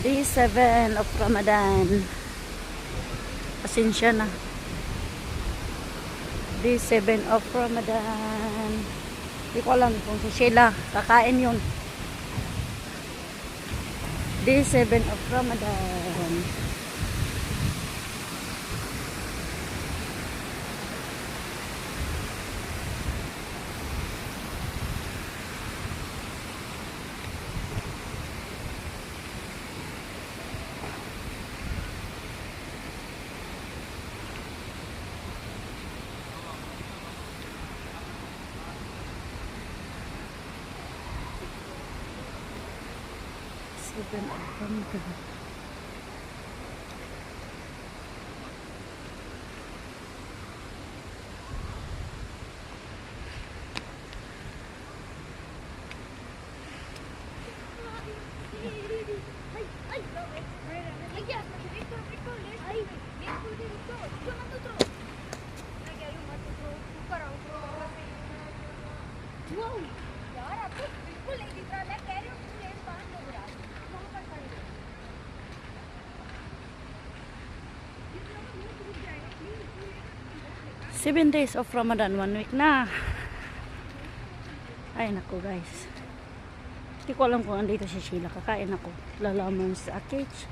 Day 7 of Ramadan. Pasensya na. Day 7 of Ramadan. Hindi ko alam kung si Sheila kakain yun. Day 7 of Ramadan. Wow यार आप तो बिल्कुल नहीं दिख रहा मैं कह रही हूँ तुम लेंस बाहर हो रहा वहाँ पर खड़े हो 7 days of Ramadan, 1 week na. Ay nako guys, hindi ko alam kung andito si Sheila. Kakain ako. Lalaman sa cage.